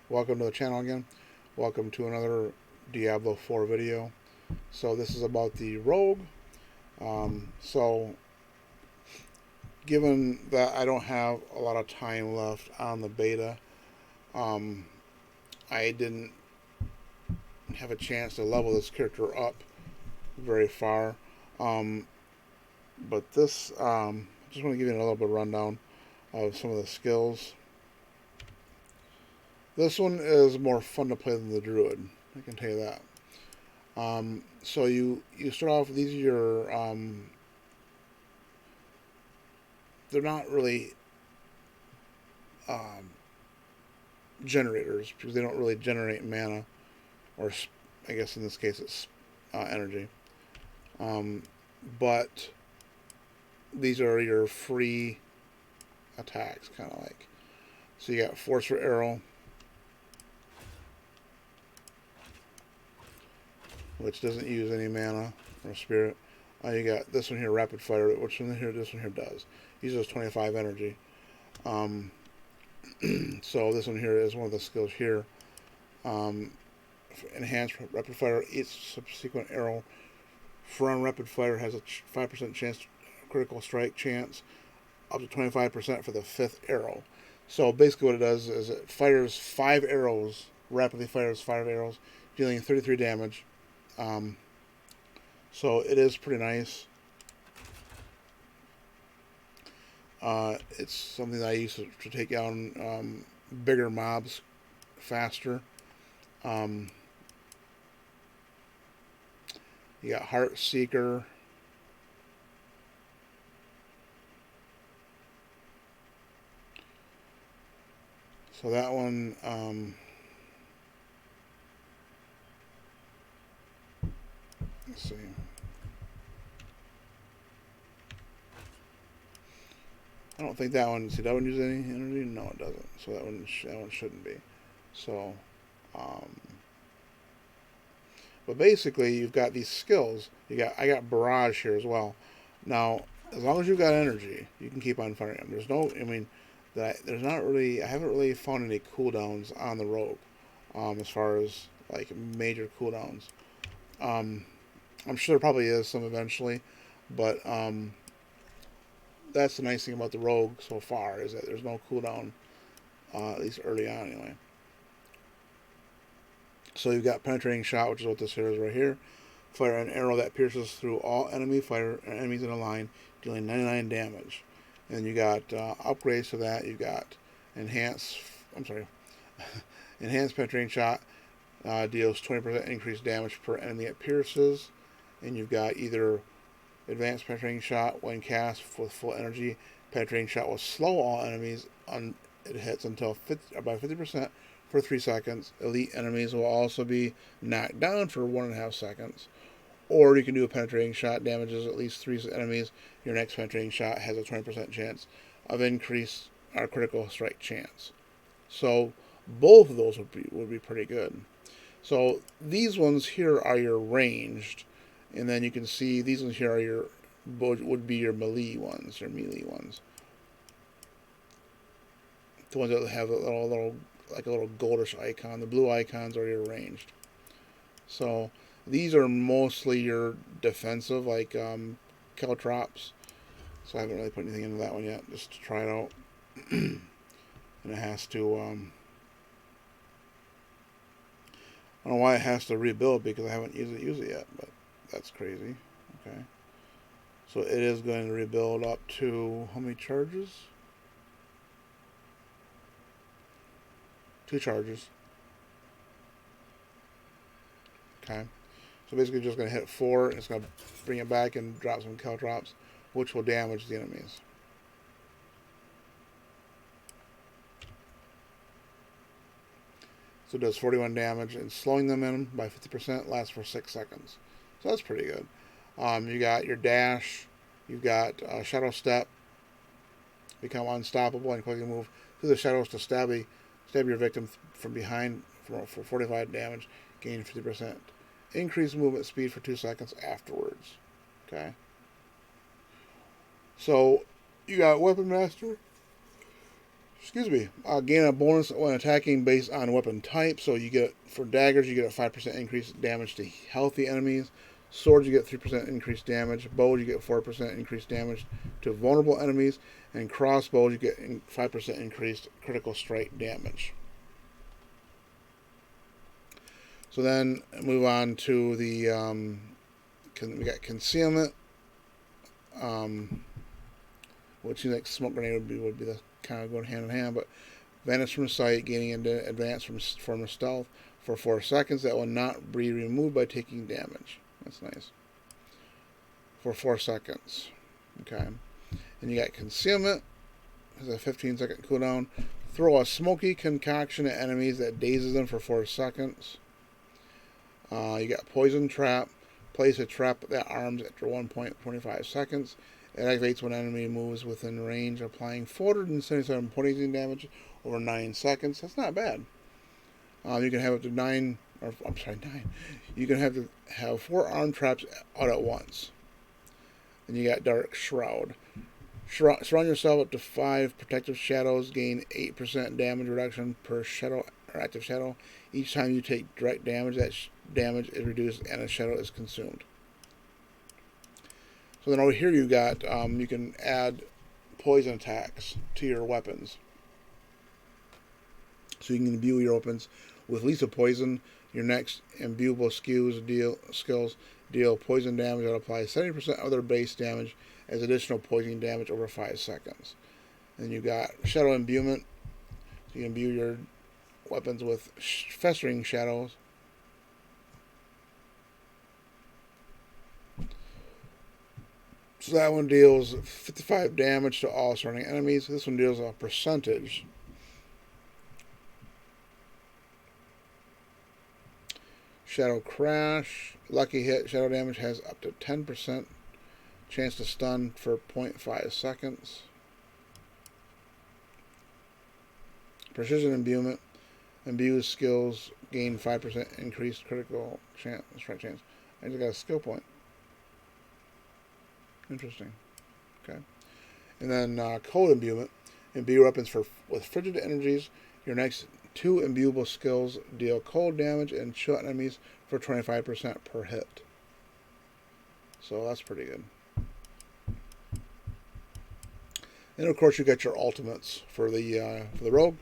Welcome to the channel again. Welcome to another Diablo 4 video. So this is about the Rogue. So given that I don't have a lot of time left on the beta, I didn't have a chance to level this character up very far. But this, I just want to give you a little bit of rundown of some of the skills. This one is more fun to play than the Druid, I can tell you that. So you start off, these are your, they're not really generators, because they don't really generate mana, or I guess in this case it's energy. But these are your free attacks, kind of like. So you got Force for Arrow, which doesn't use any mana or spirit. You got this one here, Rapid Fire, which this one here does. Uses 25 energy. So this one here is one of the skills here. Enhanced Rapid Fire, each subsequent arrow from Rapid Fire has a 5% chance, critical strike chance, up to 25% for the 5th arrow. So basically what it does is it fires 5 arrows, rapidly fires 5 arrows, dealing 33 damage. So it is pretty nice. It's something that I use to take down bigger mobs faster. You got Heart Seeker. So that one, let's see. I don't think that one. See, that one use any energy? No, it doesn't. So that one shouldn't be. So, but basically, you've got these skills. I got Barrage here as well. Now, as long as you've got energy, you can keep on firing them. There's no, I mean, there's not really. I haven't really found any cooldowns on the Rogue, as far as like major cooldowns. I'm sure there probably is some eventually, but that's the nice thing about the Rogue so far, is that there's no cooldown, at least early on anyway. So you've got Penetrating Shot, which is what this here is right here. Fire an arrow that pierces through all enemies in a line, dealing 99 damage. And you got upgrades to that. You've got Enhanced Penetrating Shot, deals 20% increased damage per enemy it pierces. And you've got either Advanced Penetrating Shot, when cast with full energy. Penetrating Shot will slow all enemies it hits until by 50% for 3 seconds. Elite enemies will also be knocked down for 1.5 seconds. Or you can do a Penetrating Shot, damages at least 3 enemies. Your next Penetrating Shot has a 20% chance of increase our critical strike chance. So both of those would be pretty good. So these ones here are your ranged. And then you can see these ones here are would be your melee ones, The ones that have a little like a little goldish icon. The blue icons are your ranged. So these are mostly your defensive, like Caltrops. So I haven't really put anything into that one yet, just to try it out. And it has to. I don't know why it has to rebuild, because I haven't used it yet, but that's crazy. Okay. So it is going to rebuild up to how many charges? 2 charges. Okay. So basically just going to hit 4, and it's going to bring it back and drop some Caltrops, which will damage the enemies. So it does 41 damage, and slowing them in by 50% lasts for 6 seconds. So that's pretty good. You got your dash, you've got Shadow Step, become unstoppable, and quickly move through the shadows to stab your victim from behind for 45 damage, gain 50%. Increase movement speed for 2 seconds afterwards. Okay. So you got Weapon Master. Excuse me. Gain a bonus when attacking based on weapon type. So you get, for daggers, you get a 5% increased damage to healthy enemies. Swords, you get 3% increased damage. Bows, you get 4% increased damage to vulnerable enemies. And crossbows, you get 5% increased critical strike damage. So then move on to the we got concealment, which seems like smoke grenade would be the kind of going hand in hand, but vanish from sight, gaining into advance from stealth for 4 seconds. That will not be removed by taking damage. That's nice. For 4 seconds. Okay. And you got concealment. Has a 15-second cooldown. Throw a smoky concoction at enemies that dazes them for 4 seconds. You got poison trap. Place a trap that arms after 1.25 seconds. It activates when an enemy moves within range, applying 477 poison damage over 9 seconds. That's not bad. You can have up to 9. You can have 4 arm traps out at once. Then you got Dark Shroud. Surround yourself up to 5 protective shadows. Gain 8% damage reduction per shadow or active shadow. Each time you take direct damage, that damage is reduced and a shadow is consumed. So then over here you got, you can add poison attacks to your weapons. So you can imbue your weapons with lethal poison. Your next imbuable skills deal poison damage that applies 70% of their base damage as additional poison damage over 5 seconds. And you got shadow imbuement. So you imbue your weapons with festering shadows. So that one deals 55 damage to all surrounding enemies. This one deals a percentage. Shadow Crash. Lucky hit. Shadow damage has up to 10% chance to stun for 0.5 seconds. Precision Imbuement. Imbue skills gain 5% increased critical strike chance. I just got a skill point. Interesting. Okay. And then Cold Imbuement. Imbue weapons with frigid energies. Your next 2 imbuable skills deal cold damage and chill enemies for 25% per hit. So that's pretty good. And of course you got your ultimates for the rogue.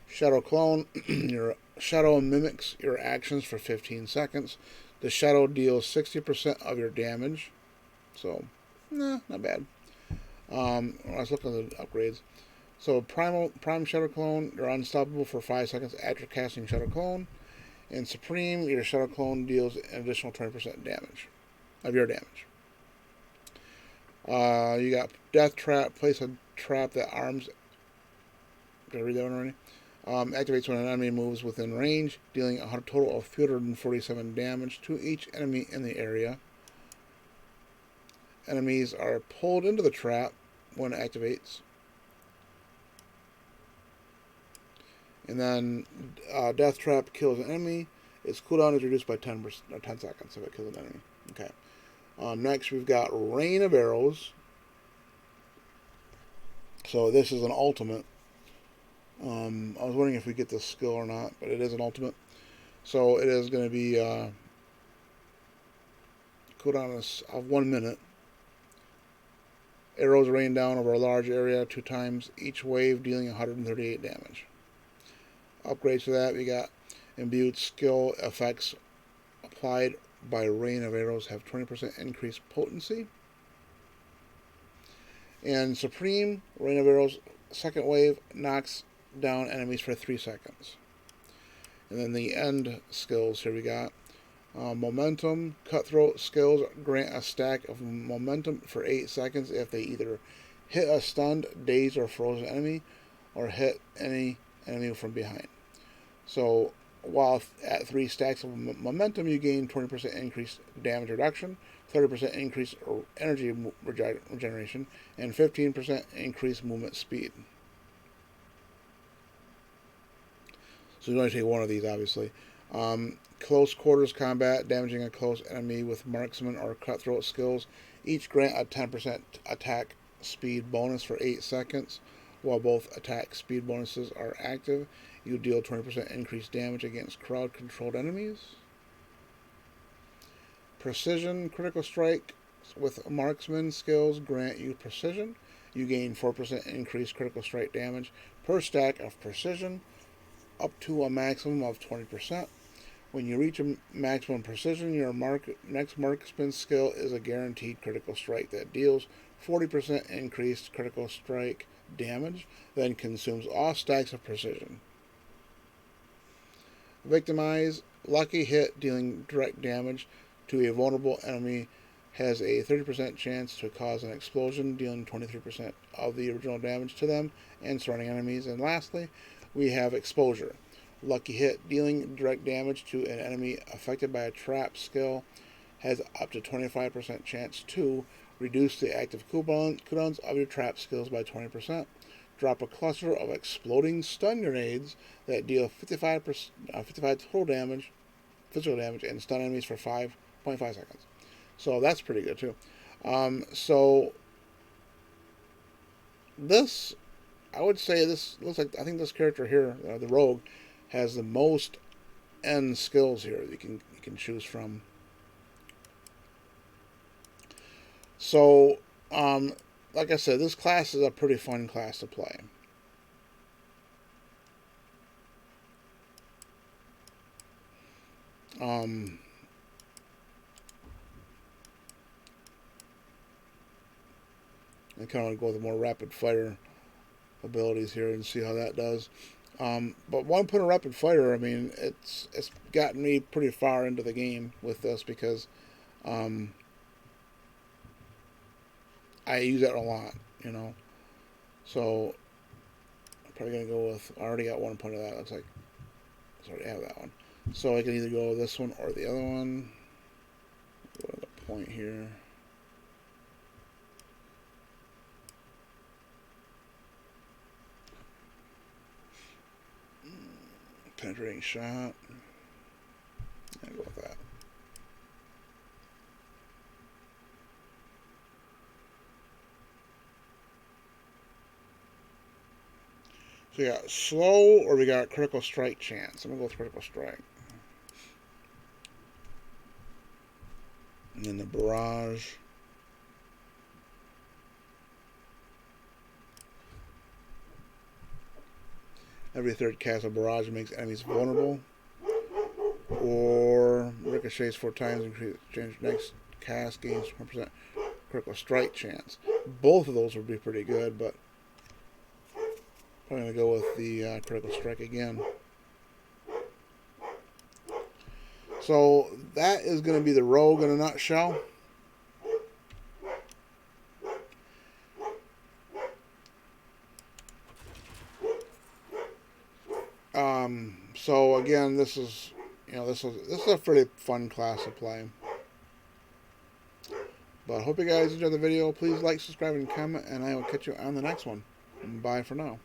Shadow Clone. Your shadow mimics your actions for 15 seconds. The shadow deals 60% of your damage. So, nah, not bad. Let's look at the upgrades. So Prime Shadow Clone, you're unstoppable for 5 seconds after casting Shadow Clone. And Supreme, your Shadow Clone deals an additional 20% damage of your damage. You got Death Trap. Place a trap that arms. Did I read that one already? Activates when an enemy moves within range, dealing a total of 347 damage to each enemy in the area. Enemies are pulled into the trap when it activates. And then Death Trap kills an enemy. Its cooldown is reduced by 10 seconds if it kills an enemy. Okay. Next, we've got Rain of Arrows. So this is an ultimate. I was wondering if we get this skill or not, but it is an ultimate. So it is going to be cooldown of 1 minute. Arrows rain down over a large area 2 times each wave, dealing 138 damage. Upgrades to that, we got imbued skill effects applied by Rain of Arrows have 20% increased potency. And Supreme Rain of Arrows second wave knocks down enemies for 3 seconds. And then the end skills here we got Momentum. Cutthroat skills grant a stack of momentum for 8 seconds if they either hit a stunned, dazed, or frozen enemy, or hit any enemy from behind. So while at 3 stacks of momentum, you gain 20% increased damage reduction, 30% increased energy regeneration, and 15% increased movement speed. So you only take one of these, obviously. Close quarters combat, damaging a close enemy with marksman or cutthroat skills. Each grant a 10% attack speed bonus for 8 seconds. While both attack speed bonuses are active, you deal 20% increased damage against crowd-controlled enemies. Precision critical strike with marksman skills grant you precision. You gain 4% increased critical strike damage per stack of precision, up to a maximum of 20%. When you reach a maximum precision, your next marksman skill is a guaranteed critical strike that deals 40% increased critical strike damage, then consumes all stacks of precision. Victimize. Lucky hit dealing direct damage to a vulnerable enemy has a 30% chance to cause an explosion, dealing 23% of the original damage to them and surrounding enemies. And lastly, we have Exposure. Lucky hit dealing direct damage to an enemy affected by a trap skill has up to 25% chance to reduce the active cooldowns of your trap skills by 20%. Drop a cluster of exploding stun grenades that deal 55 total damage, physical damage, and stun enemies for 5.5 seconds. So that's pretty good too. So this, I would say, this looks like, I think this character here, the Rogue, has the most end skills here that you can choose from. So, like I said, this class is a pretty fun class to play. I kind of want to go with the more rapid fire abilities here and see how that does. But one point of rapid fire, I mean, it's gotten me pretty far into the game with this because I use that a lot, you know. So I'm probably gonna go with. I already got one point of that. Looks like I already have that one. So I can either go with this one or the other one. Go to the point here. Penetrating shot. I'll go with that. So we got slow or we got critical strike chance. I'm gonna go with critical strike. And then the barrage. Every third cast of barrage makes enemies vulnerable. Or ricochets 4 times, increase next cast gains 1% critical strike chance. Both of those would be pretty good, but I'm going to go with the critical strike again. So that is going to be the Rogue in a nutshell. So again, this is a pretty fun class to play. But I hope you guys enjoyed the video. Please like, subscribe, and comment, and I will catch you on the next one. Bye for now.